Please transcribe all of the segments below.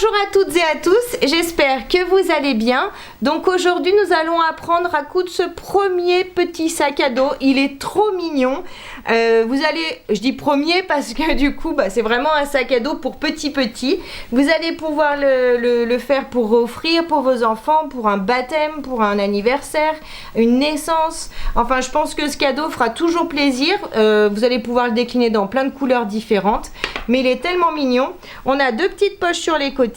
Bonjour à toutes et à tous, j'espère que vous allez bien. Donc aujourd'hui nous allons apprendre à coudre ce premier petit sac à dos. Il est trop mignon. Je dis premier parce que du coup c'est vraiment un sac à dos pour petit. Vous allez pouvoir le faire pour offrir pour vos enfants, pour un baptême, pour un anniversaire, une naissance. Enfin je pense que ce cadeau fera toujours plaisir. Vous allez pouvoir le décliner dans plein de couleurs différentes. Mais il est tellement mignon. On a deux petites poches sur les côtés.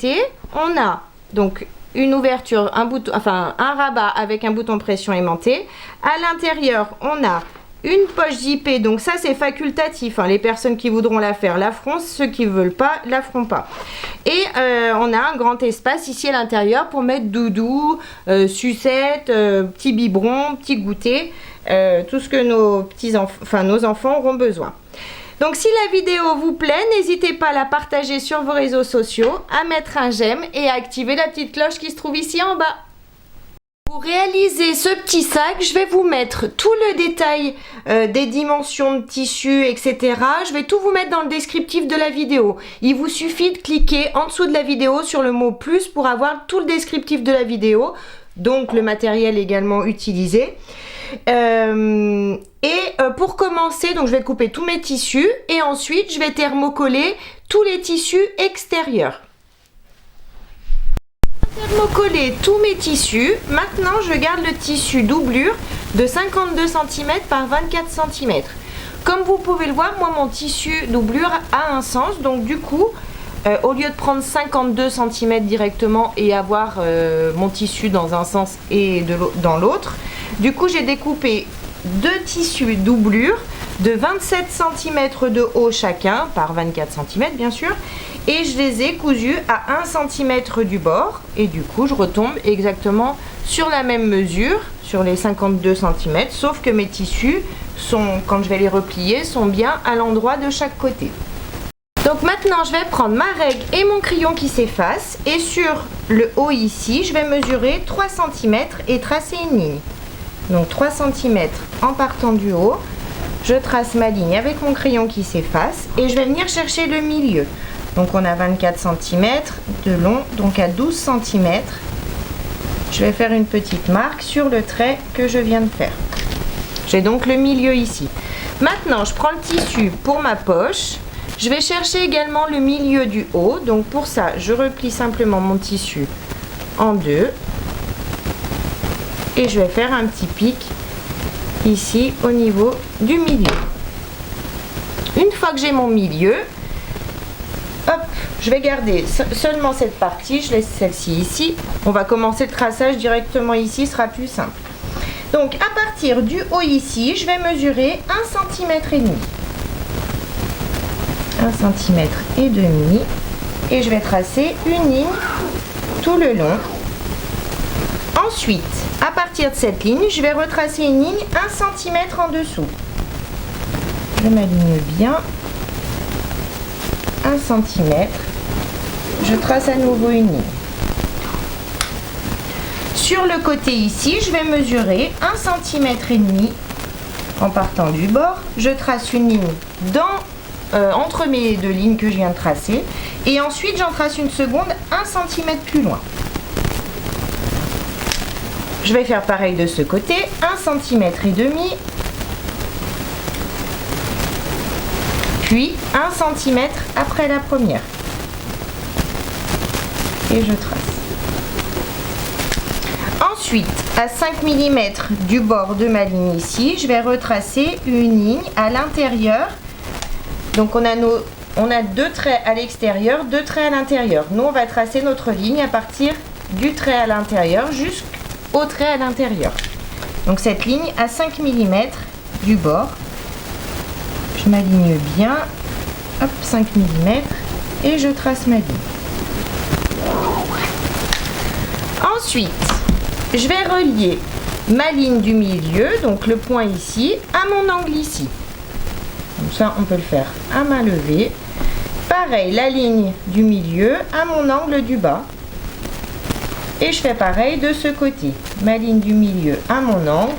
On a donc une ouverture, un rabat avec un bouton pression aimanté. À l'intérieur, on a une poche zippée. Donc ça, c'est facultatif. Les personnes qui voudront la faire la feront. Ceux qui ne veulent pas, la feront pas. Et on a un grand espace ici à l'intérieur pour mettre doudou, sucette, petit biberon, petit goûter. Tout ce que nos enfants auront besoin. Donc si la vidéo vous plaît, n'hésitez pas à la partager sur vos réseaux sociaux, à mettre un j'aime et à activer la petite cloche qui se trouve ici en bas. Pour réaliser ce petit sac, je vais vous mettre tout le détail des dimensions de tissu, etc. Je vais tout vous mettre dans le descriptif de la vidéo. Il vous suffit de cliquer en dessous de la vidéo sur le mot plus pour avoir tout le descriptif de la vidéo, donc le matériel également utilisé. Pour commencer, donc je vais couper tous mes tissus et ensuite je vais thermocoller tous les tissus extérieurs. Thermocoller tous mes tissus. Maintenant, je garde le tissu doublure de 52 cm par 24 cm. Comme vous pouvez le voir, moi mon tissu doublure a un sens, donc du coup, au lieu de prendre 52 cm directement et avoir mon tissu dans un sens et dans l'autre, du coup j'ai découpé deux tissus doublure de 27 cm de haut chacun, par 24 cm bien sûr, et je les ai cousus à 1 cm du bord, et du coup je retombe exactement sur la même mesure, sur les 52 cm, sauf que mes tissus, quand je vais les replier, sont bien à l'endroit de chaque côté. Donc maintenant je vais prendre ma règle et mon crayon qui s'efface, et sur le haut ici, je vais mesurer 3 cm et tracer une ligne. Donc 3 cm en partant du haut, je trace ma ligne avec mon crayon qui s'efface et je vais venir chercher le milieu. Donc on a 24 cm de long, donc à 12 cm, je vais faire une petite marque sur le trait que je viens de faire. J'ai donc le milieu ici. Maintenant je prends le tissu pour ma poche, je vais chercher également le milieu du haut, donc pour ça je replie simplement mon tissu en deux. Et je vais faire un petit pic ici au niveau du milieu. Une fois que j'ai mon milieu, hop, je vais garder seulement cette partie, je laisse celle-ci ici. On va commencer le traçage directement ici, ce sera plus simple. Donc à partir du haut ici, je vais mesurer 1 cm et demi. 1 cm et demi, et je vais tracer une ligne tout le long. Ensuite, à partir de cette ligne, je vais retracer une ligne 1 cm en dessous. Je m'aligne bien. 1 cm. Je trace à nouveau une ligne. Sur le côté ici, je vais mesurer 1 cm et demi en partant du bord. Je trace une ligne entre mes deux lignes que je viens de tracer. Et ensuite, j'en trace une seconde 1 cm plus loin. Je vais faire pareil de ce côté, 1 cm et demi, puis 1 cm après la première. Et je trace. Ensuite, à 5 mm du bord de ma ligne ici, je vais retracer une ligne à l'intérieur. Donc on a deux traits à l'extérieur, deux traits à l'intérieur. Nous, on va tracer notre ligne à partir du trait à l'intérieur jusqu'au trait à l'intérieur. Donc cette ligne à 5 mm du bord, je m'aligne bien, hop, 5 mm, et je trace ma ligne. Ensuite, je vais relier ma ligne du milieu, donc le point ici, à mon angle ici. Comme ça, on peut le faire à main levée. Pareil, la ligne du milieu à mon angle du bas. Et je fais pareil de ce côté. Ma ligne du milieu à mon angle.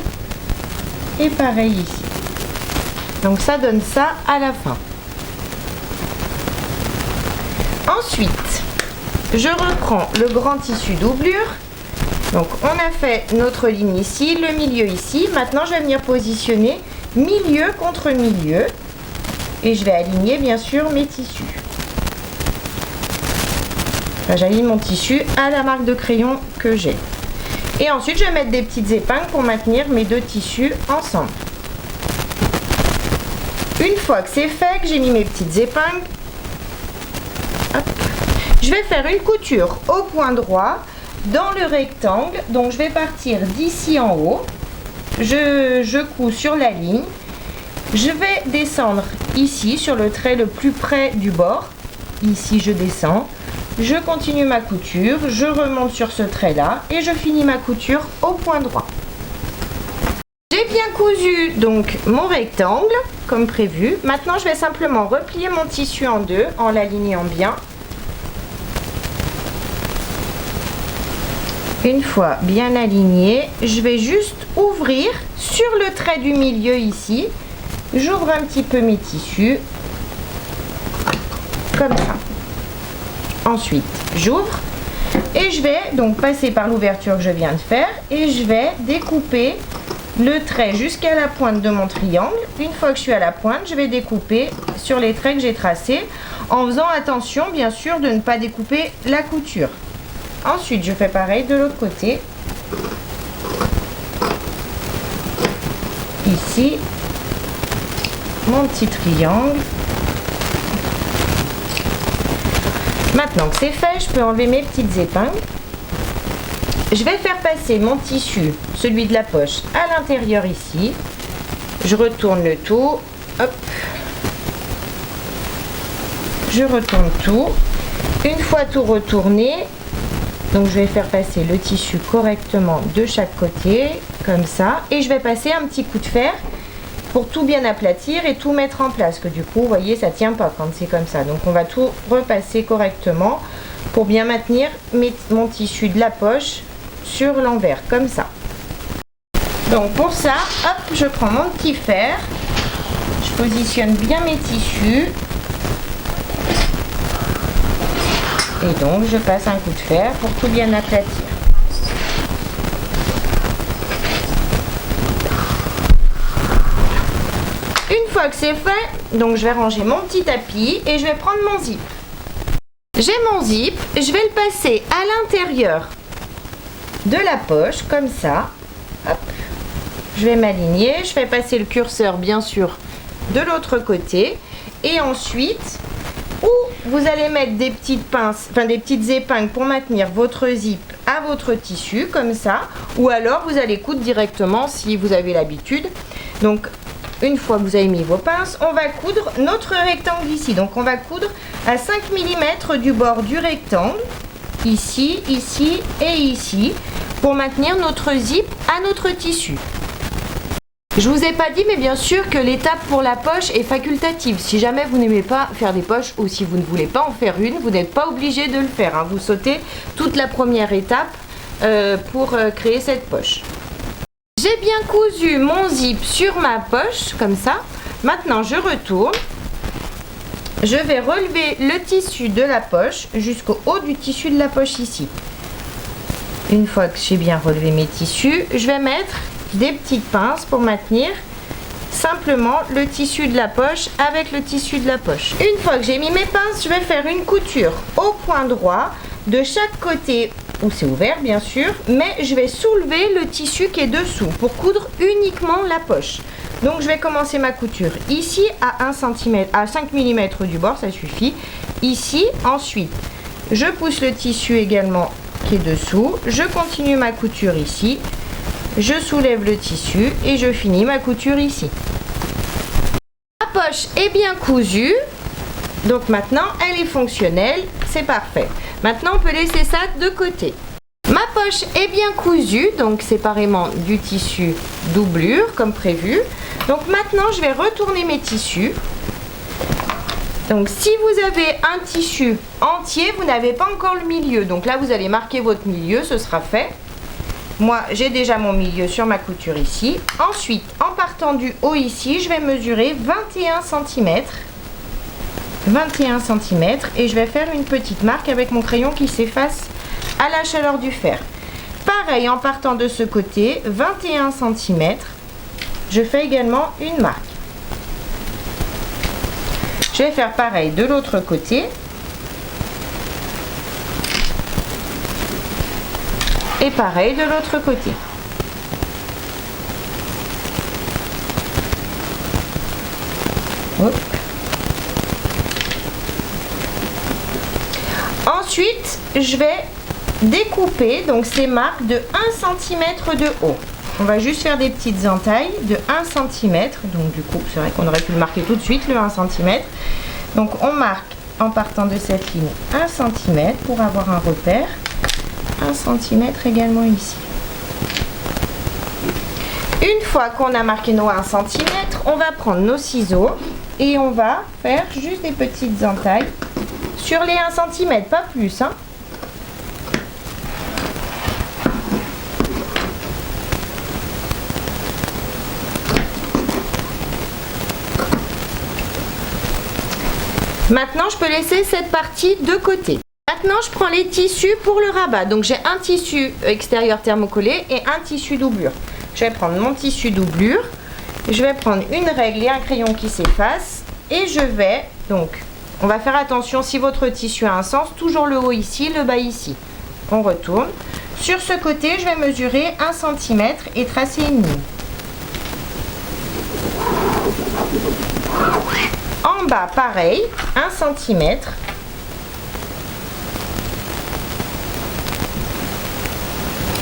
Et pareil ici. Donc ça donne ça à la fin. Ensuite, je reprends le grand tissu doublure. Donc on a fait notre ligne ici, le milieu ici. Maintenant je vais venir positionner milieu contre milieu et je vais aligner bien sûr mes tissus. Enfin, j'aligne mon tissu à la marque de crayon que j'ai. Et ensuite je vais mettre des petites épingles pour maintenir mes deux tissus ensemble. Une fois que c'est fait, que j'ai mis mes petites épingles, hop, je vais faire une couture au point droit dans le rectangle. Donc je vais partir d'ici en haut, je couds sur la ligne, je vais descendre ici sur le trait le plus près du bord, ici je descends, je continue ma couture, je remonte sur ce trait là et je finis ma couture au point droit. J'ai bien cousu donc mon rectangle comme prévu. Maintenant je vais simplement replier mon tissu en deux en l'alignant bien. Une fois bien aligné, je vais juste ouvrir sur le trait du milieu ici. J'ouvre un petit peu mes tissus comme ça. Ensuite j'ouvre et je vais donc passer par l'ouverture que je viens de faire et je vais découper le trait jusqu'à la pointe de mon triangle. Une fois que je suis à la pointe, je vais découper sur les traits que j'ai tracés en faisant attention bien sûr de ne pas découper la couture. Ensuite je fais pareil de l'autre côté. Ici mon petit triangle. Maintenant que c'est fait, je peux enlever mes petites épingles. Je vais faire passer mon tissu, celui de la poche, à l'intérieur ici. Je retourne le tout. Hop. Je retourne tout. Une fois tout retourné, donc je vais faire passer le tissu correctement de chaque côté, comme ça. Et je vais passer un petit coup de fer pour tout bien aplatir et tout mettre en place, que du coup vous voyez ça tient pas quand c'est comme ça, donc on va tout repasser correctement pour bien maintenir mon tissu de la poche sur l'envers comme ça. Donc pour ça, hop, je prends mon petit fer, je positionne bien mes tissus et donc je passe un coup de fer pour tout bien aplatir. Une fois que c'est fait, donc je vais ranger mon petit tapis et je vais prendre mon zip. J'ai mon zip, je vais le passer à l'intérieur de la poche, comme ça. Hop. Je vais m'aligner, je fais passer le curseur bien sûr de l'autre côté. Et ensuite, où vous allez mettre des petites pinces, enfin des petites épingles pour maintenir votre zip à votre tissu, comme ça. Ou alors vous allez coudre directement si vous avez l'habitude. Donc, une fois que vous avez mis vos pinces, on va coudre notre rectangle ici. Donc on va coudre à 5 mm du bord du rectangle, ici, ici et ici, pour maintenir notre zip à notre tissu. Je vous ai pas dit, mais bien sûr que l'étape pour la poche est facultative. Si jamais vous n'aimez pas faire des poches ou si vous ne voulez pas en faire une, vous n'êtes pas obligé de le faire, hein. Vous sautez toute la première étape pour créer cette poche. J'ai bien cousu mon zip sur ma poche, comme ça. Maintenant, je retourne. Je vais relever le tissu de la poche jusqu'au haut du tissu de la poche ici. Une fois que j'ai bien relevé mes tissus, je vais mettre des petites pinces pour maintenir simplement le tissu de la poche avec le tissu de la poche. Une fois que j'ai mis mes pinces, je vais faire une couture au point droit de chaque côté où c'est ouvert bien sûr, mais je vais soulever le tissu qui est dessous pour coudre uniquement la poche. Donc je vais commencer ma couture ici à 1 cm, à 5 mm du bord, ça suffit. Ici, ensuite, je pousse le tissu également qui est dessous, je continue ma couture ici, je soulève le tissu et je finis ma couture ici. Ma poche est bien cousue, donc maintenant elle est fonctionnelle, c'est parfait. Maintenant on peut laisser ça de côté. Ma poche est bien cousue, donc séparément du tissu doublure comme prévu. Donc maintenant je vais retourner mes tissus. Donc si vous avez un tissu entier, vous n'avez pas encore le milieu. Donc là vous allez marquer votre milieu, ce sera fait. Moi j'ai déjà mon milieu sur ma couture ici. Ensuite, en partant du haut ici, je vais mesurer 21 cm. 21 cm et je vais faire une petite marque avec mon crayon qui s'efface à la chaleur du fer. Pareil, en partant de ce côté, 21 cm, je fais également une marque. Je vais faire pareil de l'autre côté. Et pareil de l'autre côté. Hop. Ensuite, je vais découper donc ces marques de 1 cm de haut. On va juste faire des petites entailles de 1 cm. Donc du coup, c'est vrai qu'on aurait pu le marquer tout de suite, le 1 cm. Donc on marque en partant de cette ligne 1 cm pour avoir un repère. 1 cm également ici. Une fois qu'on a marqué nos 1 cm, on va prendre nos ciseaux et on va faire juste des petites entailles sur les 1 cm, pas plus, hein. Maintenant, je peux laisser cette partie de côté. Maintenant, je prends les tissus pour le rabat. Donc, j'ai un tissu extérieur thermocollé et un tissu doublure. Je vais prendre mon tissu doublure. Je vais prendre une règle et un crayon qui s'efface. Et je vais, donc, on va faire attention si votre tissu a un sens. Toujours le haut ici, le bas ici. On retourne. Sur ce côté, je vais mesurer 1 cm et tracer une ligne. En bas, pareil, 1 cm.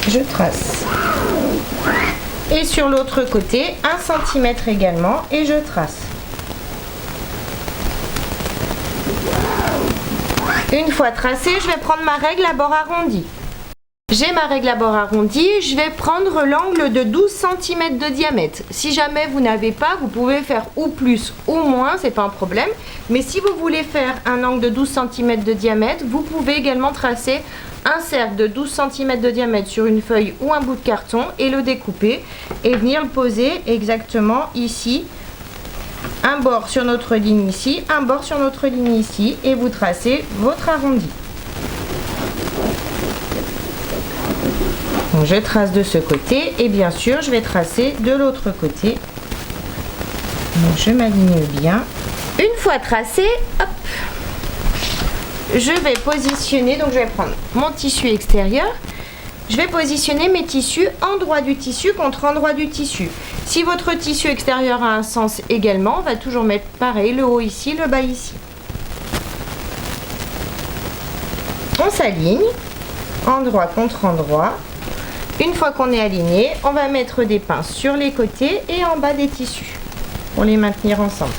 Je trace. Et sur l'autre côté, 1 cm également, et je trace. Une fois tracé, je vais prendre ma règle à bord arrondi. J'ai ma règle à bord arrondi, je vais prendre l'angle de 12 cm de diamètre. Si jamais vous n'avez pas, vous pouvez faire ou plus ou moins, c'est pas un problème. Mais si vous voulez faire un angle de 12 cm de diamètre, vous pouvez également tracer un cercle de 12 cm de diamètre sur une feuille ou un bout de carton et le découper et venir le poser exactement ici. Un bord sur notre ligne ici, un bord sur notre ligne ici et vous tracez votre arrondi. Donc je trace de ce côté et bien sûr je vais tracer de l'autre côté. Donc je m'aligne bien. Une fois tracé, hop, je vais positionner, donc je vais prendre mon tissu extérieur. Je vais positionner mes tissus endroit du tissu contre endroit du tissu. Si votre tissu extérieur a un sens également, on va toujours mettre pareil, le haut ici, le bas ici. On s'aligne, endroit contre endroit. Une fois qu'on est aligné, on va mettre des pinces sur les côtés et en bas des tissus pour les maintenir ensemble.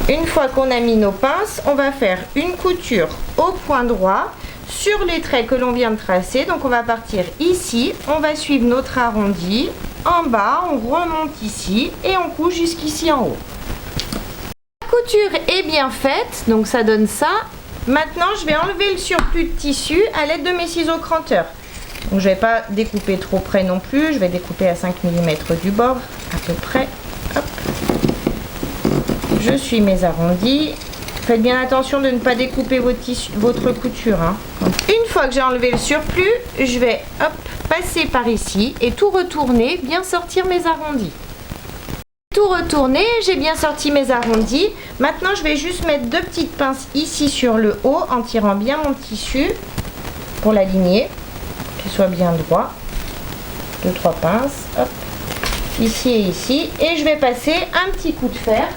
Une fois qu'on a mis nos pinces, on va faire une couture au point droit sur les traits que l'on vient de tracer. Donc on va partir ici, on va suivre notre arrondi, en bas, on remonte ici et on couche jusqu'ici en haut. La couture est bien faite, donc ça donne ça. Maintenant, je vais enlever le surplus de tissu à l'aide de mes ciseaux cranteurs. Donc, je ne vais pas découper trop près non plus. Je vais découper à 5 mm du bord, à peu près. Hop. Je suis mes arrondis. Faites bien attention de ne pas découper votre couture, hein. Une fois que j'ai enlevé le surplus, je vais passer par ici et tout retourner, bien sortir mes arrondis. Tout retourné, j'ai bien sorti mes arrondis. Maintenant, je vais juste mettre deux petites pinces ici sur le haut en tirant bien mon tissu pour l'aligner, qu'il soit bien droit. 2-3 pinces, hop, ici et ici. Et je vais passer un petit coup de fer.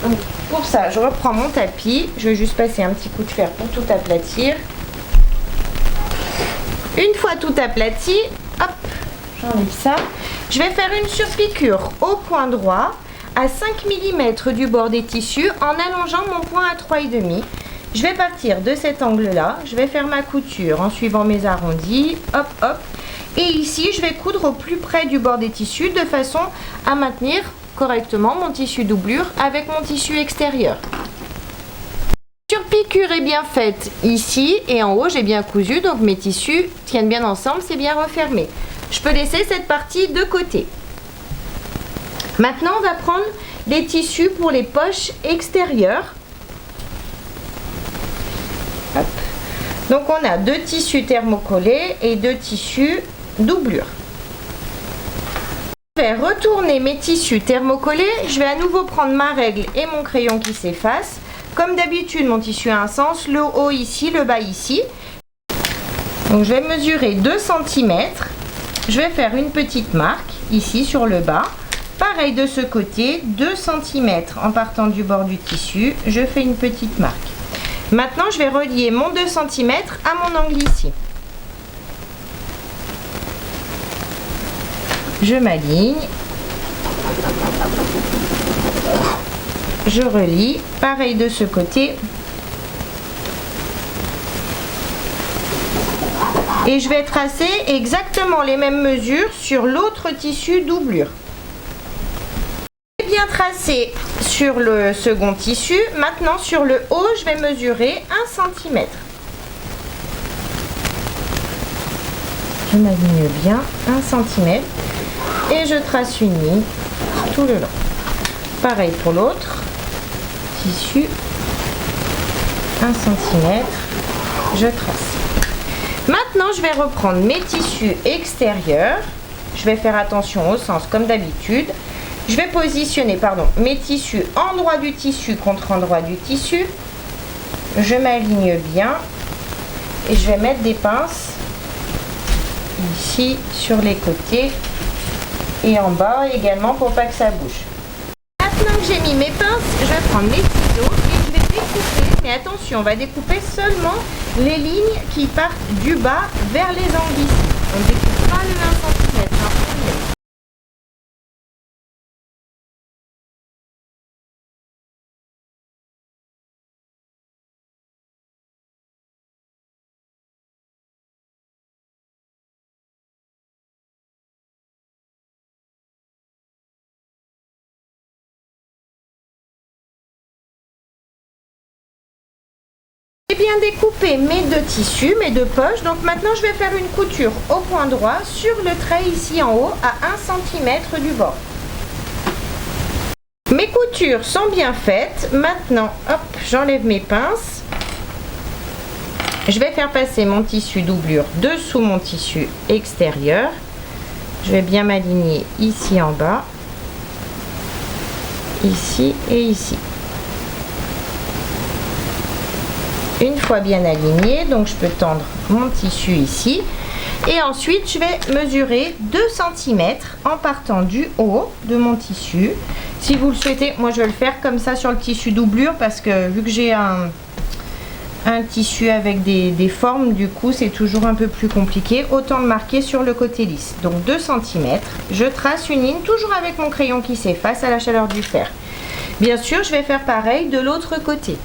Donc, pour ça, je reprends mon tapis. Je vais juste passer un petit coup de fer pour tout aplatir. Une fois tout aplati, hop, j'enlève ça. Je vais faire une surpiqûre au point droit à 5 mm du bord des tissus en allongeant mon point à 3,5. Je vais partir de cet angle-là. Je vais faire ma couture en suivant mes arrondis. Hop, hop. Et ici, je vais coudre au plus près du bord des tissus de façon à maintenir correctement mon tissu doublure avec mon tissu extérieur. La surpiqûre est bien faite ici et en haut, j'ai bien cousu. Donc mes tissus tiennent bien ensemble, c'est bien refermé. Je peux laisser cette partie de côté. Maintenant, on va prendre des tissus pour les poches extérieures. Hop. Donc on a 2 tissus thermocollés et 2 tissus doublure. Je vais retourner mes tissus thermocollés. Je vais à nouveau prendre ma règle et mon crayon qui s'efface. Comme d'habitude, mon tissu a un sens, le haut ici, le bas ici. Donc je vais mesurer 2 cm. Je vais faire une petite marque ici sur le bas. Pareil de ce côté, 2 cm en partant du bord du tissu, je fais une petite marque. Maintenant, je vais relier mon 2 cm à mon angle ici. Je m'aligne. Je relie. Pareil de ce côté. Et je vais tracer exactement les mêmes mesures sur l'autre tissu doublure. Bien tracé sur le second tissu. Maintenant sur le haut, je vais mesurer 1 cm. Je m'aligne bien 1 cm et je trace une ligne tout le long. Pareil pour l'autre tissu, 1 cm, je trace. Maintenant je vais reprendre mes tissus extérieurs. Je vais faire attention au sens comme d'habitude. Je vais positionner mes tissus endroit du tissu contre endroit du tissu. Je m'aligne bien et je vais mettre des pinces ici sur les côtés et en bas également pour pas que ça bouge. Maintenant que j'ai mis mes pinces, je vais prendre mes ciseaux et je vais découper. Mais attention, on va découper seulement les lignes qui partent du bas vers les angles ici. On ne découpe pas le 1 cm. J'ai bien découpé mes 2 tissus, mes 2 poches. Donc maintenant je vais faire une couture au point droit sur le trait ici en haut à 1 cm du bord. Mes coutures sont bien faites. Maintenant, hop, j'enlève mes pinces. Je vais faire passer mon tissu doublure dessous mon tissu extérieur. Je vais bien m'aligner ici en bas, ici et ici. Une fois bien aligné, donc je peux tendre mon tissu ici et ensuite je vais mesurer 2 cm en partant du haut de mon tissu. Si vous le souhaitez, moi je vais le faire comme ça sur le tissu doublure parce que vu que j'ai un tissu avec des formes, du coup c'est toujours un peu plus compliqué, autant le marquer sur le côté lisse. Donc 2 cm, je trace une ligne toujours avec mon crayon qui s'efface à la chaleur du fer. Bien sûr, je vais faire pareil de l'autre côté.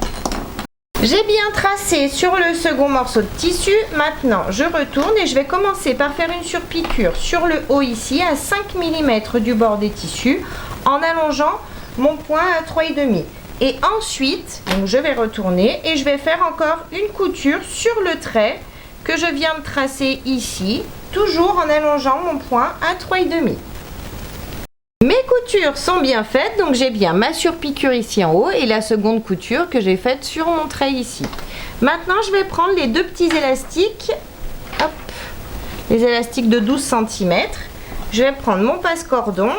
J'ai bien tracé sur le second morceau de tissu. Maintenant, je retourne et je vais commencer par faire une surpiqûre sur le haut ici à 5 mm du bord des tissus en allongeant mon point à 3,5. Et ensuite, donc je vais retourner et je vais faire encore une couture sur le trait que je viens de tracer ici, toujours en allongeant mon point à 3,5. Mes coutures sont bien faites, donc j'ai bien ma surpiqûre ici en haut et la seconde couture que j'ai faite sur mon trait ici. Maintenant, je vais prendre les 2 petits élastiques, hop, les élastiques de 12 cm. Je vais prendre mon passe-cordon,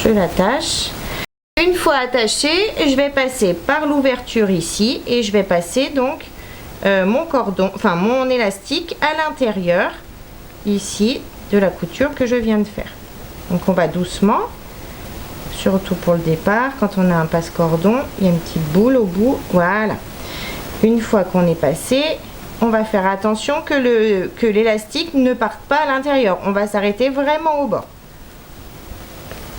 je l'attache. Une fois attaché, je vais passer par l'ouverture ici et je vais passer donc mon cordon, enfin mon élastique à l'intérieur ici de la couture que je viens de faire. Donc on va doucement, surtout pour le départ. Quand on a un passe-cordon, il y a une petite boule au bout, voilà. Une fois qu'on est passé, on va faire attention que l'élastique ne parte pas à l'intérieur. On va s'arrêter vraiment au bord.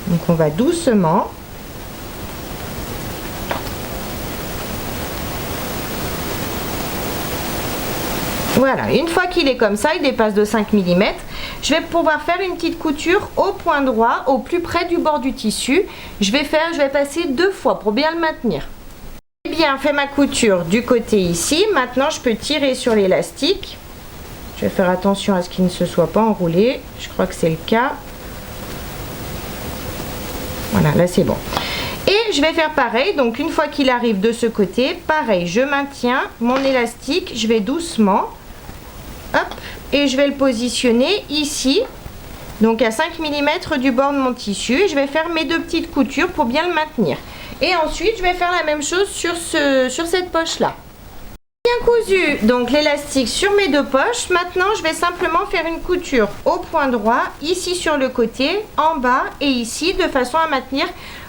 Donc on va doucement. Voilà, une fois qu'il est comme ça, il dépasse de 5 mm, je vais pouvoir faire une petite couture au point droit, au plus près du bord du tissu. Je vais passer 2 fois pour bien le maintenir. J'ai bien fait ma couture du côté ici. Maintenant, je peux tirer sur l'élastique. Je vais faire attention à ce qu'il ne se soit pas enroulé. Je crois que c'est le cas. Voilà, là c'est bon. Et je vais faire pareil, donc une fois qu'il arrive de ce côté, pareil, je maintiens mon élastique, je vais doucement, hop, et je vais le positionner ici, donc à 5 mm du bord de mon tissu, et je vais faire mes 2 petites coutures pour bien le maintenir. Et ensuite, je vais faire la même chose sur cette poche-là. Bien cousu donc l'élastique sur mes 2 poches. Maintenant, je vais simplement faire une couture au point droit, ici sur le côté, en bas et ici, de façon à maintenir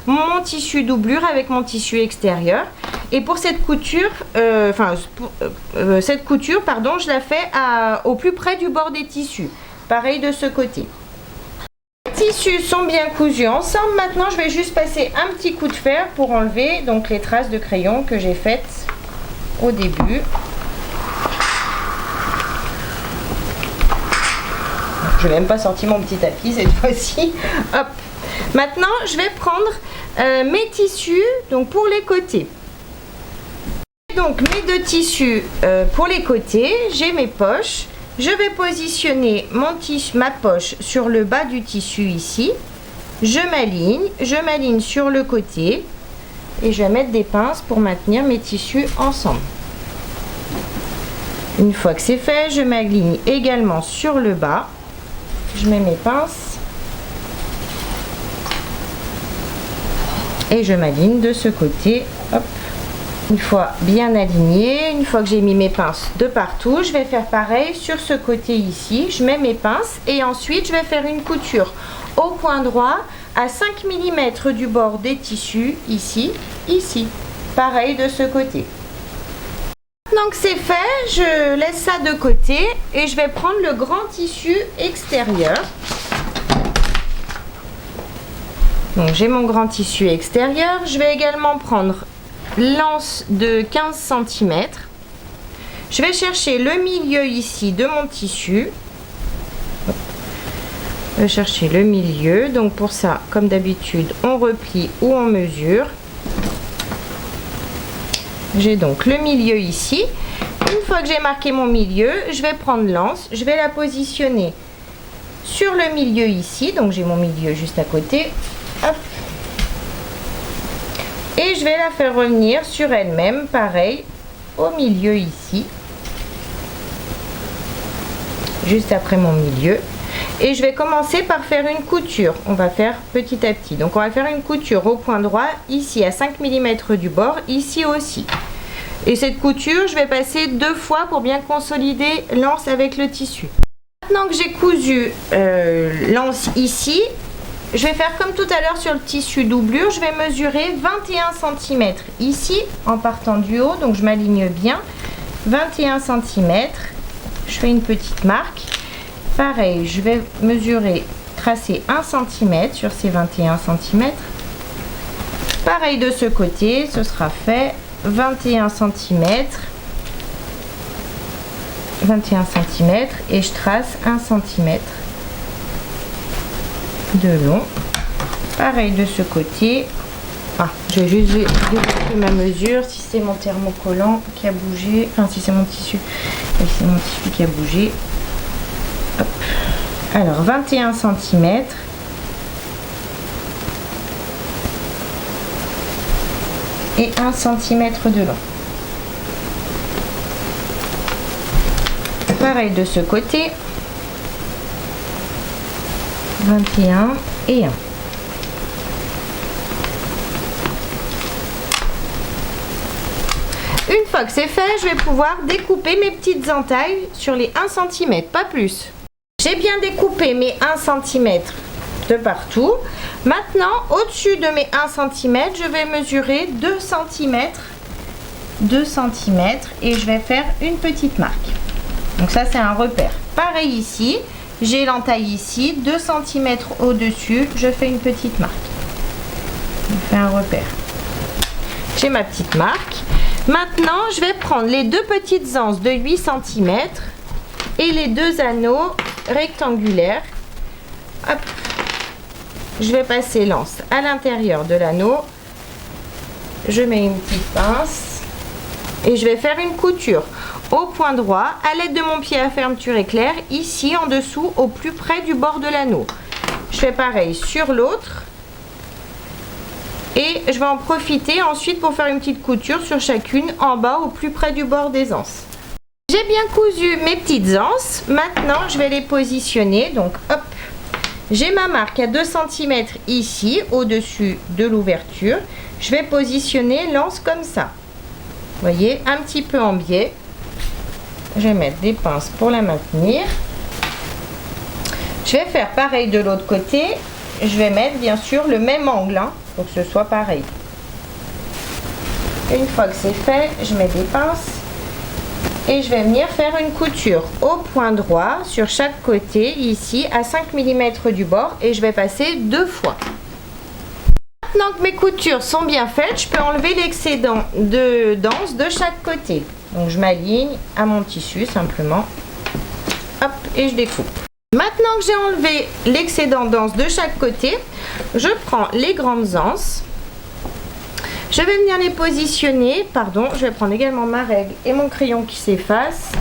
mon tissu doublure avec mon tissu extérieur. Et pour cette couture, cette couture, pardon, je la fais au plus près du bord des tissus. Pareil de ce côté. Les tissus sont bien cousus ensemble. Maintenant, je vais juste passer un petit coup de fer pour enlever donc les traces de crayon que j'ai faites au début. Je n'ai même pas sorti mon petit tapis cette fois-ci. Hop. Maintenant, je vais prendre mes tissus donc pour les côtés. Donc mes 2 tissus pour les côtés, j'ai mes poches. Je vais positionner ma poche sur le bas du tissu ici. Je m'aligne sur le côté et je vais mettre des pinces pour maintenir mes tissus ensemble. Une fois que c'est fait, je m'aligne également sur le bas. Je mets mes pinces et je m'aligne de ce côté. Hop. Une fois bien aligné, une fois que j'ai mis mes pinces de partout, je vais faire pareil sur ce côté ici. Je mets mes pinces et ensuite je vais faire une couture au point droit à 5 mm du bord des tissus ici. Pareil de ce côté. Maintenant que c'est fait, je laisse ça de côté et je vais prendre le grand tissu extérieur. Donc j'ai mon grand tissu extérieur. Je vais également prendre l'anse de 15 cm. Je vais chercher le milieu ici de mon tissu. Je vais chercher le milieu. Donc pour ça, comme d'habitude, on replie ou on mesure. J'ai donc le milieu ici. Une fois que j'ai marqué mon milieu, je vais prendre l'anse, je vais la positionner sur le milieu ici. Donc j'ai mon milieu juste à côté. Hop. Et je vais la faire revenir sur elle-même, pareil, au milieu ici. Juste après mon milieu. Et je vais commencer par faire une couture. On va faire petit à petit. Donc on va faire une couture au point droit, ici à 5 mm du bord, ici aussi. Et cette couture, je vais passer 2 fois pour bien consolider l'anse avec le tissu. Maintenant que j'ai cousu l'anse ici, je vais faire comme tout à l'heure sur le tissu doublure. Je vais mesurer 21 cm ici en partant du haut. Donc je m'aligne bien. 21 cm. Je fais une petite marque. Pareil, je vais mesurer, tracer 1 cm sur ces 21 cm. Pareil de ce côté, ce sera fait 21 cm. 21 cm et je trace 1 cm de long. Pareil de ce côté. Je vais juste vérifier ma mesure, si c'est mon thermocollant qui a bougé, enfin si c'est mon tissu, et c'est mon tissu qui a bougé. Hop. Alors 21 cm. Et 1 cm de long. Pareil de ce côté. 21 et 1. Une fois que c'est fait, je vais pouvoir découper mes petites entailles sur les 1 cm, pas plus. J'ai bien découpé mes 1 cm de partout. Maintenant, au-dessus de mes 1 cm, je vais mesurer 2 cm. 2 cm et je vais faire une petite marque. Donc ça, c'est un repère. Pareil ici, j'ai l'entaille ici, 2 cm au-dessus, je fais une petite marque. Je fais un repère. J'ai ma petite marque. Maintenant, je vais prendre les 2 petites anses de 8 cm et les 2 anneaux rectangulaires. Hop. Je vais passer l'anse à l'intérieur de l'anneau. Je mets une petite pince et je vais faire une couture au point droit à l'aide de mon pied à fermeture éclair, ici en dessous au plus près du bord de l'anneau. Je fais pareil sur l'autre Et je vais en profiter ensuite pour faire une petite couture sur chacune en bas au plus près du bord des anses. J'ai bien cousu mes petites anses. Maintenant, je vais les positionner. Donc, hop, j'ai ma marque à 2 cm ici, au-dessus de l'ouverture. Je vais positionner l'anse comme ça. Vous voyez, un petit peu en biais. Je vais mettre des pinces pour la maintenir. Je vais faire pareil de l'autre côté. Je vais mettre bien sûr le même angle, hein, pour que ce soit pareil. Une fois que c'est fait, je mets des pinces et je vais venir faire une couture au point droit sur chaque côté ici à 5 mm du bord et je vais passer 2 fois. Maintenant que mes coutures sont bien faites, je peux enlever l'excédent de d'anse de chaque côté. Donc je m'aligne à mon tissu simplement. Hop, et je découpe. Maintenant que j'ai enlevé l'excédent d'anse de chaque côté, je prends les grandes anses. Je vais venir les positionner. Pardon, je vais prendre également ma règle et mon crayon qui s'efface.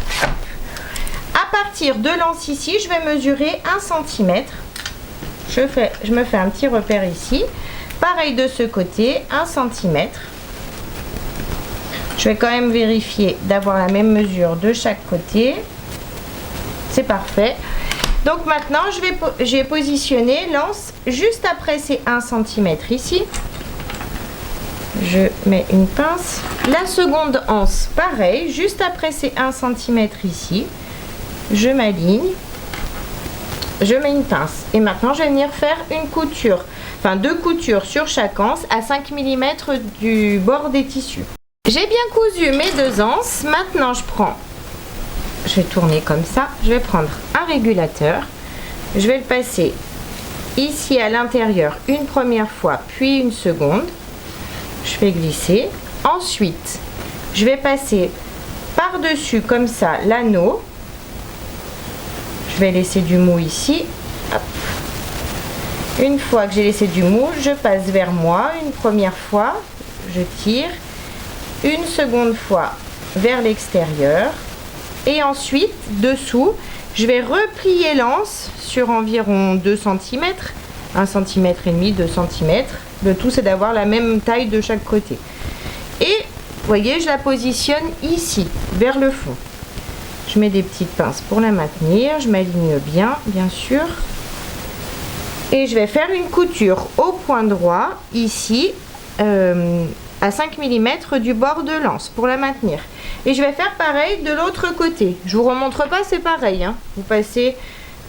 À partir de l'anse ici, je vais mesurer 1 cm. Je me fais un petit repère ici. Pareil de ce côté, 1 cm. Je vais quand même vérifier d'avoir la même mesure de chaque côté. C'est parfait. Donc maintenant, j'ai positionné l'anse juste après ces 1 cm ici. Je mets une pince. La seconde anse, pareil, juste après ces 1 cm ici. Je m'aligne. Je mets une pince. Et maintenant, je vais venir faire une couture. Enfin, 2 coutures sur chaque anse à 5 mm du bord des tissus. J'ai bien cousu mes 2 anses. Maintenant, je vais tourner comme ça. Je vais prendre un régulateur. Je vais le passer ici à l'intérieur une première fois, puis une seconde. Je fais glisser. Ensuite, je vais passer par-dessus comme ça l'anneau. Je vais laisser du mou ici. Hop. Une fois que j'ai laissé du mou, je passe vers moi une première fois. Je tire. Une seconde fois vers l'extérieur. Et ensuite, dessous, je vais replier l'anse sur environ 2 cm, 1 cm et demi, 2 cm. Le tout, c'est d'avoir la même taille de chaque côté. Et, vous voyez, je la positionne ici, vers le fond. Je mets des petites pinces pour la maintenir. Je m'aligne bien, bien sûr. Et je vais faire une couture au point droit, ici, à 5 mm du bord de l'anse pour la maintenir. Et je vais faire pareil de l'autre côté. Je vous remontre pas, c'est pareil, hein. Vous passez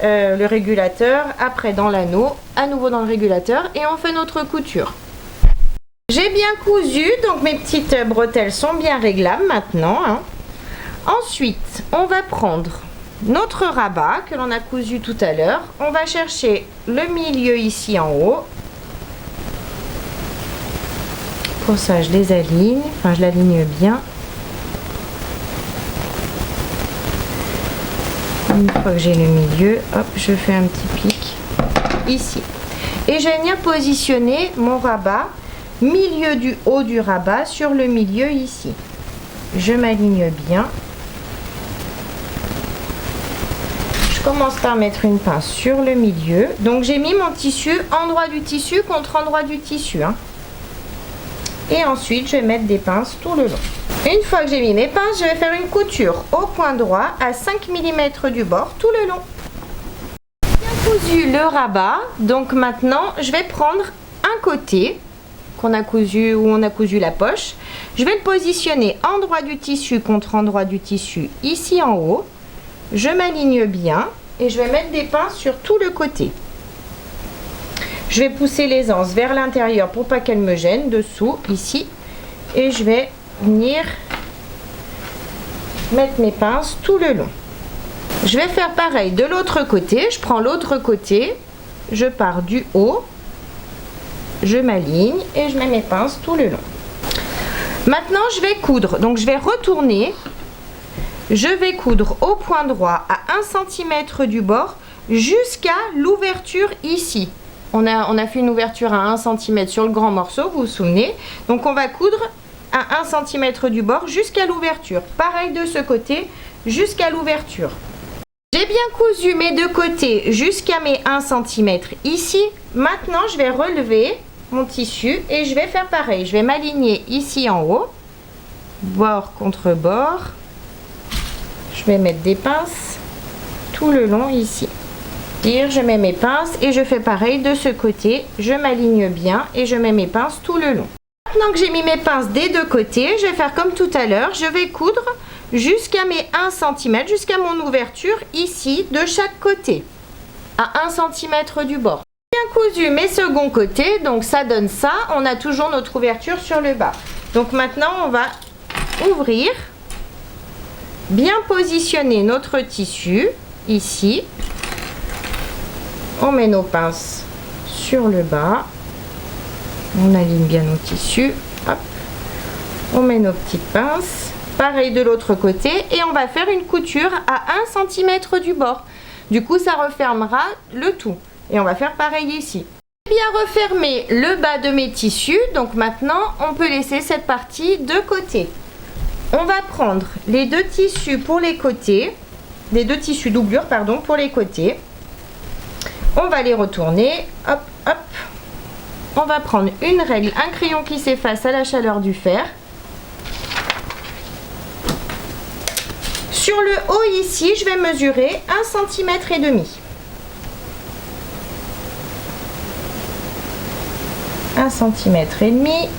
le régulateur, après dans l'anneau, à nouveau dans le régulateur et on fait notre couture. J'ai bien cousu, donc mes petites bretelles sont bien réglables maintenant, hein. Ensuite, on va prendre notre rabat que l'on a cousu tout à l'heure. On va chercher le milieu ici en haut. Pour ça, je les aligne, enfin je l'aligne bien. Une fois que j'ai le milieu, hop, je fais un petit pic ici. Et je vais venir positionner mon rabat, milieu du haut du rabat sur le milieu ici. Je m'aligne bien. Je commence par mettre une pince sur le milieu. Donc j'ai mis mon tissu endroit du tissu contre endroit du tissu, hein. Et ensuite, je vais mettre des pinces tout le long. Une fois que j'ai mis mes pinces, je vais faire une couture au point droit à 5 mm du bord tout le long. J'ai cousu le rabat. Donc maintenant, je vais prendre un côté qu'on a cousu, où on a cousu la poche. Je vais le positionner endroit du tissu contre endroit du tissu ici en haut. Je m'aligne bien et je vais mettre des pinces sur tout le côté. Je vais pousser les anses vers l'intérieur pour pas qu'elles me gênent, dessous, ici. Et je vais venir mettre mes pinces tout le long. Je vais faire pareil de l'autre côté. Je prends l'autre côté, je pars du haut, je m'aligne et je mets mes pinces tout le long. Maintenant, je vais coudre. Donc, je vais retourner. Je vais coudre au point droit à 1 cm du bord jusqu'à l'ouverture ici. On a fait une ouverture à 1 cm sur le grand morceau, vous vous souvenez. Donc on va coudre à 1 cm du bord jusqu'à l'ouverture. Pareil de ce côté, jusqu'à l'ouverture. J'ai bien cousu mes deux côtés jusqu'à mes 1 cm ici. Maintenant, je vais relever mon tissu et je vais faire pareil. Je vais m'aligner ici en haut, bord contre bord. Je vais mettre des pinces tout le long ici. Je mets mes pinces et je fais pareil de ce côté. Je m'aligne bien et je mets mes pinces tout le long. Maintenant que j'ai mis mes pinces des deux côtés, je vais faire comme tout à l'heure. Je vais coudre jusqu'à mes 1 cm, jusqu'à mon ouverture ici de chaque côté, à 1 cm du bord. Bien cousu mes seconds côtés, donc ça donne ça. On a toujours notre ouverture sur le bas. Donc maintenant on va ouvrir, bien positionner notre tissu ici. On met nos pinces sur le bas. On aligne bien nos tissus. Hop. On met nos petites pinces. Pareil de l'autre côté. Et on va faire une couture à 1 cm du bord. Du coup, ça refermera le tout. Et on va faire pareil ici. J'ai bien refermé le bas de mes tissus. Donc maintenant, on peut laisser cette partie de côté. On va prendre les deux tissus pour les côtés. Les deux tissus doublures, pardon, pour les côtés. On va les retourner. Hop, hop. On va prendre une règle, un crayon qui s'efface à la chaleur du fer. Sur le haut ici, je vais mesurer 1,5 cm. 1,5 cm.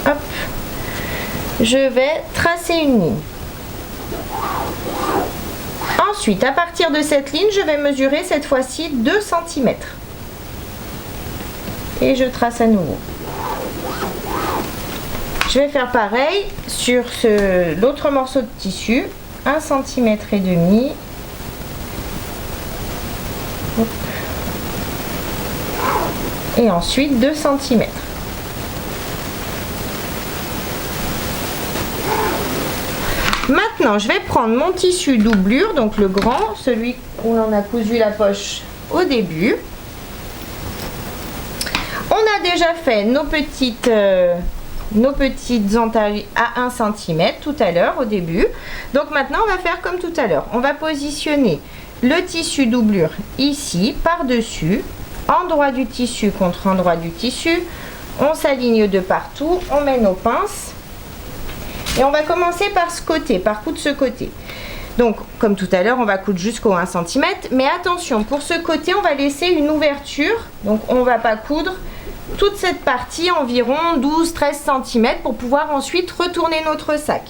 Hop. Je vais tracer une ligne. Ensuite, à partir de cette ligne, je vais mesurer cette fois-ci 2 cm. Et je trace à nouveau. Je vais faire pareil sur l'autre morceau de tissu, 1,5 cm. Et ensuite 2 cm. Maintenant, je vais prendre mon tissu doublure, donc le grand, celui où l'on a cousu la poche au début. On a déjà fait nos petites entailles à 1 cm tout à l'heure au début. Donc maintenant, on va faire comme tout à l'heure. On va positionner le tissu doublure ici, par-dessus, endroit du tissu contre endroit du tissu. On s'aligne de partout, on met nos pinces. Et on va commencer par ce côté, par coudre ce côté. Donc, comme tout à l'heure, on va coudre jusqu'au 1 cm. Mais attention, pour ce côté, on va laisser une ouverture. Donc, on ne va pas coudre toute cette partie, environ 12-13 cm, pour pouvoir ensuite retourner notre sac.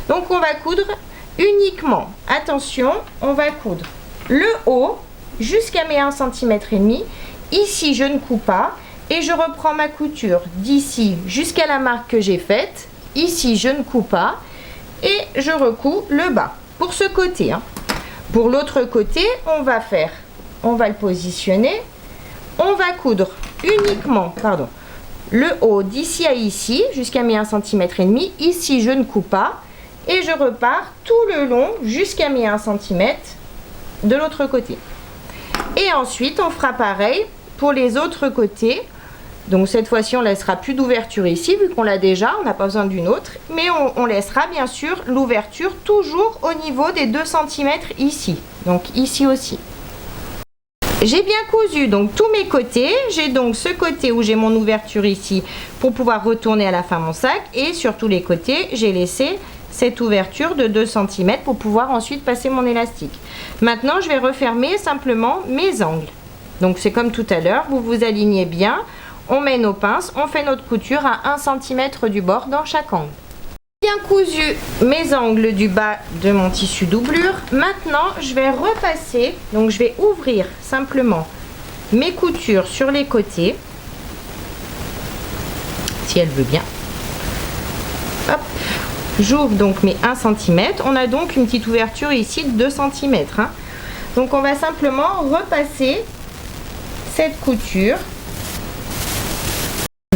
Donc, on va coudre uniquement, attention, on va coudre le haut jusqu'à mes 1,5 cm. Ici, je ne coupe pas. Et je reprends ma couture d'ici jusqu'à la marque que j'ai faite. Ici, je ne coupe pas et je recouds le bas pour ce côté. Pour l'autre côté, on va le positionner. On va coudre uniquement, le haut d'ici à ici jusqu'à mes 1,5 cm. Ici, je ne coupe pas et je repars tout le long jusqu'à mes 1 cm de l'autre côté. Et ensuite, on fera pareil pour les autres côtés. Donc cette fois-ci, on laissera plus d'ouverture ici, vu qu'on l'a déjà, on n'a pas besoin d'une autre. Mais on laissera bien sûr l'ouverture toujours au niveau des 2 cm ici. Donc ici aussi. J'ai bien cousu donc tous mes côtés. J'ai donc ce côté où j'ai mon ouverture ici pour pouvoir retourner à la fin mon sac. Et sur tous les côtés, j'ai laissé cette ouverture de 2 cm pour pouvoir ensuite passer mon élastique. Maintenant, je vais refermer simplement mes angles. Donc c'est comme tout à l'heure, vous vous alignez bien. On met nos pinces, on fait notre couture à 1 cm du bord dans chaque angle. Bien cousu mes angles du bas de mon tissu doublure. Maintenant, je vais repasser, donc je vais ouvrir simplement mes coutures sur les côtés, si elle veut bien. Hop, j'ouvre donc mes 1 cm. On a donc une petite ouverture ici de 2 cm. Donc on va simplement repasser cette couture.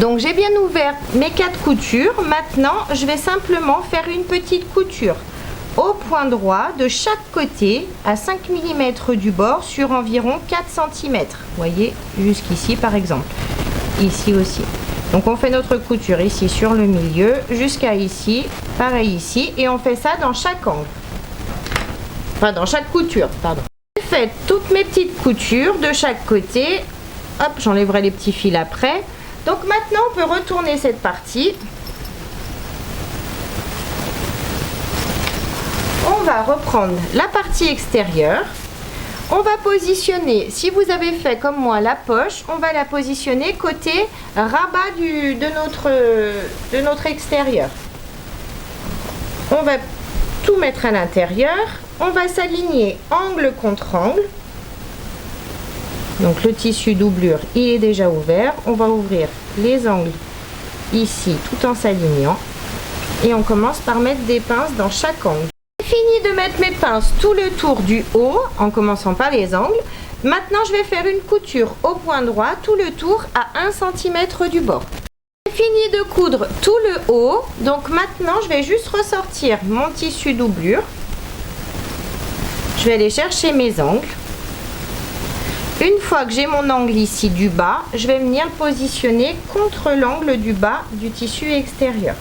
Donc j'ai bien ouvert mes 4 coutures. Maintenant, je vais simplement faire une petite couture au point droit de chaque côté à 5 mm du bord sur environ 4 cm. Vous voyez, jusqu'ici par exemple. Ici aussi. Donc on fait notre couture ici sur le milieu jusqu'à ici, pareil ici, et on fait ça dans chaque angle. Enfin, dans chaque couture, pardon. J'ai fait toutes mes petites coutures de chaque côté Hop, j'enlèverai les petits fils après. Donc maintenant, on peut retourner cette partie. On va reprendre la partie extérieure. On va positionner, si vous avez fait comme moi la poche, on va la positionner côté rabat de notre extérieur. On va tout mettre à l'intérieur. On va s'aligner angle contre angle. Donc le tissu doublure, il est déjà ouvert. On va ouvrir les angles ici tout en s'alignant. Et on commence par mettre des pinces dans chaque angle. J'ai fini de mettre mes pinces tout le tour du haut en commençant par les angles. Maintenant je vais faire une couture au point droit tout le tour à 1 cm du bord. J'ai fini de coudre tout le haut, donc maintenant je vais juste ressortir mon tissu doublure. Je vais aller chercher mes angles. Une fois que j'ai mon angle ici du bas, je vais venir le positionner contre l'angle du bas du tissu extérieur.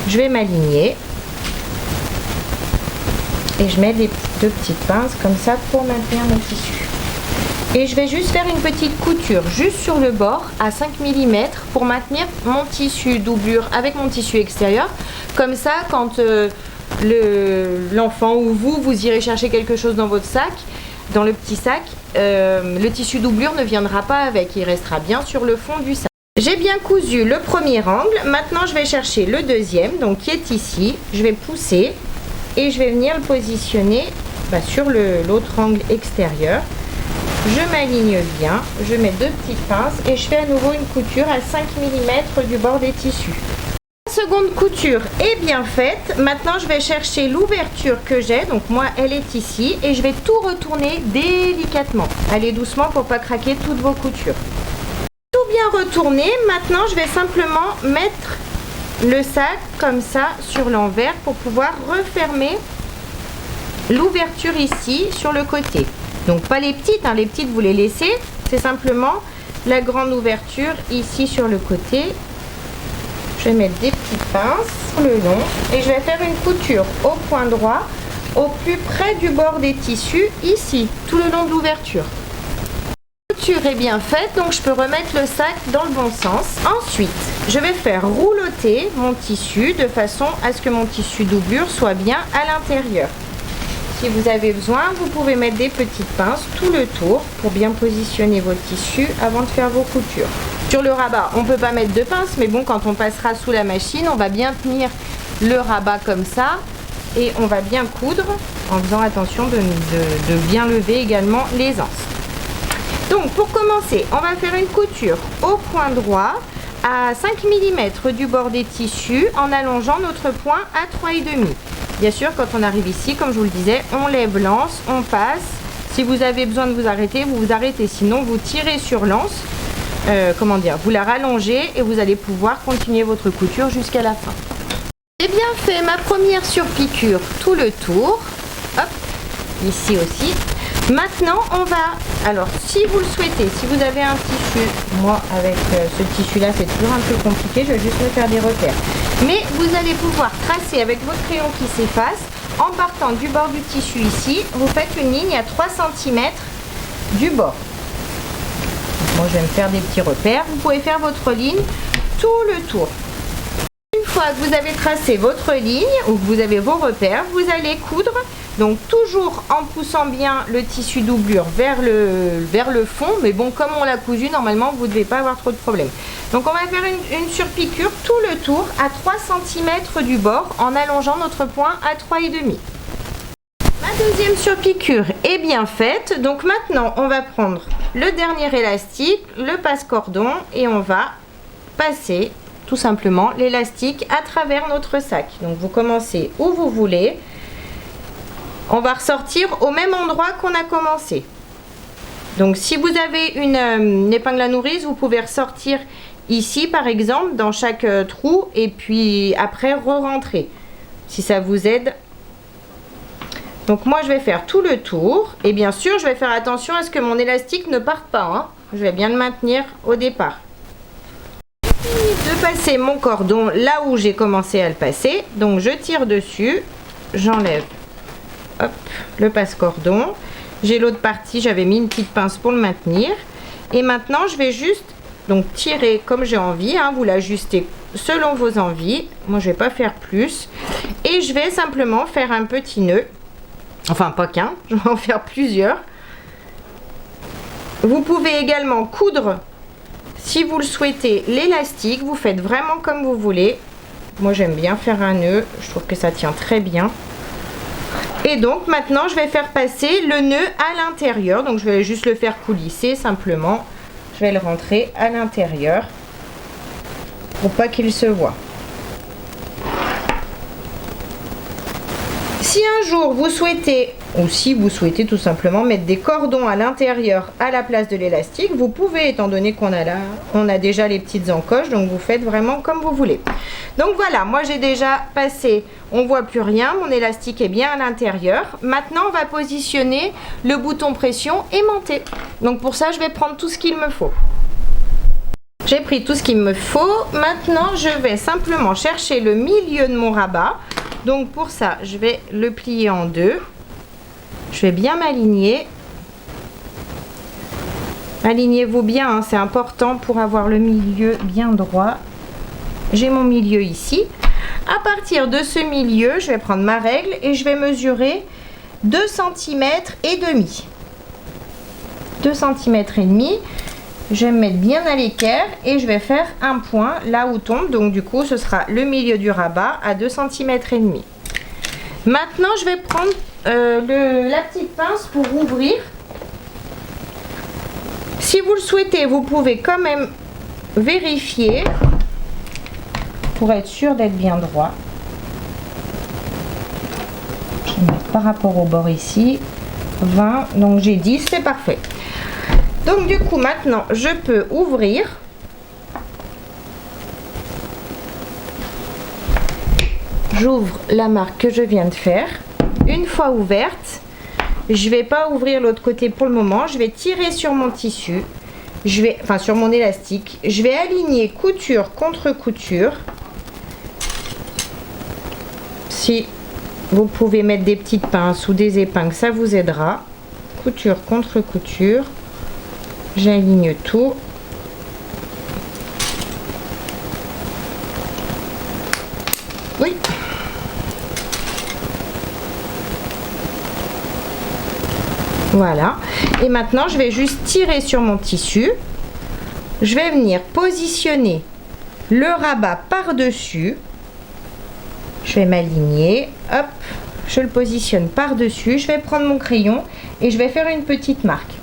Je vais m'aligner et je mets deux petites pinces comme ça pour maintenir mon tissu. Et je vais juste faire une petite couture juste sur le bord à 5 mm pour maintenir mon tissu doublure avec mon tissu extérieur. Comme ça, quand l'enfant ou vous irez chercher quelque chose dans votre sac, dans le petit sac, le tissu doublure ne viendra pas avec, il restera bien sur le fond du sac. J'ai bien cousu le premier angle, maintenant je vais chercher le deuxième, donc qui est ici. Je vais pousser et je vais venir le positionner sur l'autre angle extérieur. Je m'aligne bien, je mets deux petites pinces et je fais à nouveau une couture à 5 mm du bord des tissus. La seconde couture est bien faite. Maintenant je vais chercher l'ouverture que j'ai, donc moi elle est ici, et je vais tout retourner délicatement. Allez doucement pour pas craquer toutes vos coutures. Tout bien retourné, maintenant je vais simplement mettre le sac comme ça sur l'envers pour pouvoir refermer l'ouverture ici sur le côté. Donc pas les petites, les petites vous les laissez, c'est simplement la grande ouverture ici sur le côté. Je vais mettre des petites pinces sur le long et je vais faire une couture au point droit au plus près du bord des tissus ici, tout le long de l'ouverture. La couture est bien faite, donc je peux remettre le sac dans le bon sens. Ensuite, je vais faire rouloter mon tissu de façon à ce que mon tissu doublure soit bien à l'intérieur. Si vous avez besoin, vous pouvez mettre des petites pinces tout le tour pour bien positionner votre tissu avant de faire vos coutures. Sur le rabat, on ne peut pas mettre de pinces, mais bon, quand on passera sous la machine, on va bien tenir le rabat comme ça et on va bien coudre en faisant attention de bien lever également les anses. Donc pour commencer, on va faire une couture au point droit à 5 mm du bord des tissus en allongeant notre point à 3,5. Bien sûr, quand on arrive ici, comme je vous le disais, on lève l'anse, on passe. Si vous avez besoin de vous arrêter, vous vous arrêtez. Sinon, vous tirez sur l'anse, vous la rallongez et vous allez pouvoir continuer votre couture jusqu'à la fin. J'ai bien fait ma première surpiqûre tout le tour. Hop, ici aussi. Maintenant, on va, alors si vous le souhaitez, si vous avez un tissu, moi avec ce tissu-là, c'est toujours un peu compliqué, je vais juste me faire des repères. Mais vous allez pouvoir tracer avec votre crayon qui s'efface, en partant du bord du tissu ici, vous faites une ligne à 3 cm du bord. Moi, je vais me faire des petits repères. Vous pouvez faire votre ligne tout le tour. Une fois que vous avez tracé votre ligne ou que vous avez vos repères, vous allez coudre. Donc toujours en poussant bien le tissu doublure vers le fond, mais bon, comme on l'a cousu, normalement vous ne devez pas avoir trop de problèmes. Donc on va faire une surpiqûre tout le tour à 3 cm du bord en allongeant notre point à 3,5. Ma deuxième surpiqûre est bien faite, donc maintenant on va prendre le dernier élastique, le passe-cordon et on va passer tout simplement l'élastique à travers notre sac. Donc vous commencez où vous voulez. On va ressortir au même endroit qu'on a commencé. Donc si vous avez une épingle à nourrice, vous pouvez ressortir ici par exemple dans chaque trou et puis après re-rentrer si ça vous aide. Donc moi je vais faire tout le tour et bien sûr je vais faire attention à ce que mon élastique ne parte pas. Je vais bien le maintenir au départ. J'ai fini de passer mon cordon là où j'ai commencé à le passer. Donc je tire dessus, j'enlève. Hop, le passe-cordon. J'ai l'autre partie, j'avais mis une petite pince pour le maintenir. Et maintenant, je vais juste donc tirer comme j'ai envie, hein, vous l'ajustez selon vos envies. Moi, je vais pas faire plus. Et je vais simplement faire un petit nœud. Enfin, pas qu'un, je vais en faire plusieurs. Vous pouvez également coudre, si vous le souhaitez, l'élastique. Vous faites vraiment comme vous voulez. Moi, j'aime bien faire un nœud. Je trouve que ça tient très bien. Et donc, maintenant, je vais faire passer le nœud à l'intérieur. Donc, je vais juste le faire coulisser simplement. Je vais le rentrer à l'intérieur pour pas qu'il se voie. Si un jour vous souhaitez, ou si vous souhaitez tout simplement mettre des cordons à l'intérieur à la place de l'élastique, vous pouvez, étant donné qu'on a déjà les petites encoches, donc vous faites vraiment comme vous voulez. Donc voilà, moi j'ai déjà passé, on voit plus rien, mon élastique est bien à l'intérieur. Maintenant on va positionner le bouton pression aimanté. Donc pour ça je vais prendre tout ce qu'il me faut. J'ai pris tout ce qu'il me faut. Maintenant je vais simplement chercher le milieu de mon rabat. Donc pour ça, je vais le plier en deux. Je vais bien m'aligner. Alignez-vous bien, hein, c'est important pour avoir le milieu bien droit. J'ai mon milieu ici. À partir de ce milieu, je vais prendre ma règle et je vais mesurer 2 cm et demi. 2 cm et demi. Je vais me mettre bien à l'équerre et je vais faire un point là où tombe. Donc du coup, ce sera le milieu du rabat à 2 cm et demi. Maintenant, je vais prendre la petite pince pour ouvrir. Si vous le souhaitez, vous pouvez quand même vérifier pour être sûr d'être bien droit. Je vais mettre par rapport au bord ici 20, donc j'ai 10, c'est parfait. Donc du coup maintenant je peux ouvrir. J'ouvre la marque que je viens de faire. Une fois ouverte, je vais pas ouvrir l'autre côté pour le moment, je vais tirer sur mon tissu, sur mon élastique, je vais aligner couture contre couture. Si vous pouvez mettre des petites pinces ou des épingles, ça vous aidera. Couture contre couture. J'aligne tout. Oui. Voilà. Et maintenant, je vais juste tirer sur mon tissu. Je vais venir positionner le rabat par-dessus. Je vais m'aligner. Hop. Je le positionne par-dessus. Je vais prendre mon crayon et je vais faire une petite marque.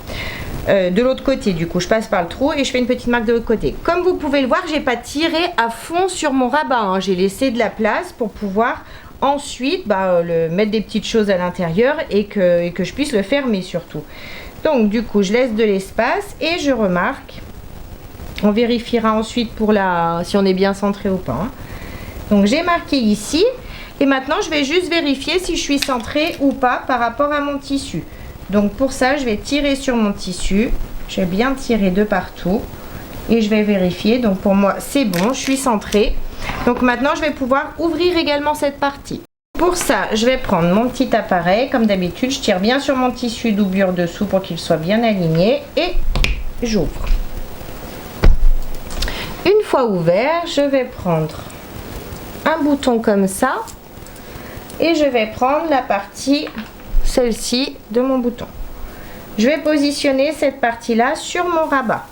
De l'autre côté, du coup je passe par le trou et je fais une petite marque de l'autre côté. Comme vous pouvez le voir, j'ai pas tiré à fond sur mon rabat, hein. J'ai laissé de la place pour pouvoir ensuite mettre des petites choses à l'intérieur et que je puisse le fermer surtout. Donc du coup je laisse de l'espace et je remarque. On vérifiera ensuite si on est bien centré ou pas, hein. Donc j'ai marqué ici et maintenant je vais juste vérifier si je suis centrée ou pas par rapport à mon tissu. Donc pour ça, je vais tirer sur mon tissu. Je vais bien tirer de partout. Et je vais vérifier. Donc pour moi, c'est bon, je suis centrée. Donc maintenant, je vais pouvoir ouvrir également cette partie. Pour ça, je vais prendre mon petit appareil. Comme d'habitude, je tire bien sur mon tissu doublure dessous pour qu'il soit bien aligné. Et j'ouvre. Une fois ouvert, je vais prendre un bouton comme ça. Et je vais prendre la partie... celle-ci de mon bouton. Je vais positionner cette partie là sur mon rabat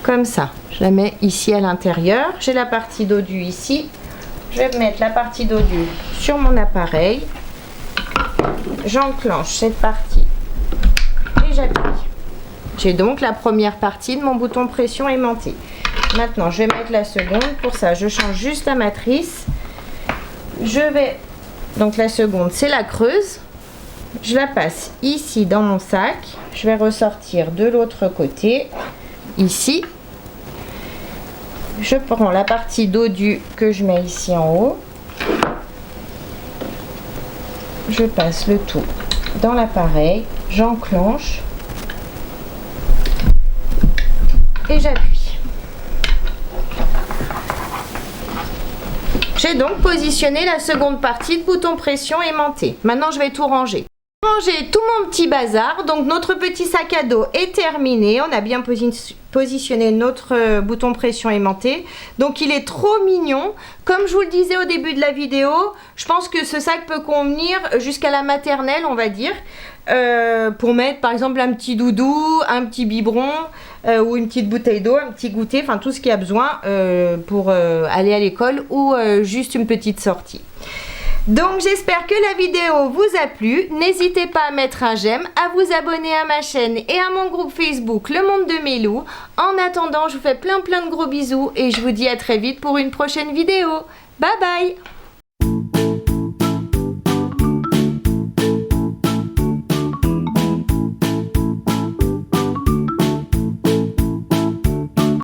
comme ça. Je la mets ici à l'intérieur. J'ai la partie dodue ici. Je vais mettre la partie dodue sur mon appareil. J'enclenche cette partie et j'appuie. J'ai donc la première partie de mon bouton pression aimanté. Maintenant je vais mettre la seconde. Pour ça je change juste la matrice. Donc la seconde, c'est la creuse. Je la passe ici dans mon sac. Je vais ressortir de l'autre côté, ici. Je prends la partie dodue que je mets ici en haut. Je passe le tout dans l'appareil. J'enclenche. Et j'appuie. J'ai donc positionné la seconde partie de bouton pression aimanté. Maintenant, je vais tout ranger. Ranger tout mon petit bazar, donc notre petit sac à dos est terminé, on a bien positionné notre bouton pression aimanté, donc il est trop mignon. Comme je vous le disais au début de la vidéo, je pense que ce sac peut convenir jusqu'à la maternelle, on va dire, pour mettre par exemple un petit doudou, un petit biberon ou une petite bouteille d'eau, un petit goûter, enfin tout ce qu'il y a besoin pour aller à l'école ou juste une petite sortie. Donc j'espère que la vidéo vous a plu, n'hésitez pas à mettre un j'aime, à vous abonner à ma chaîne et à mon groupe Facebook Le Monde de Mélou. En attendant, je vous fais plein de gros bisous et je vous dis à très vite pour une prochaine vidéo. Bye bye!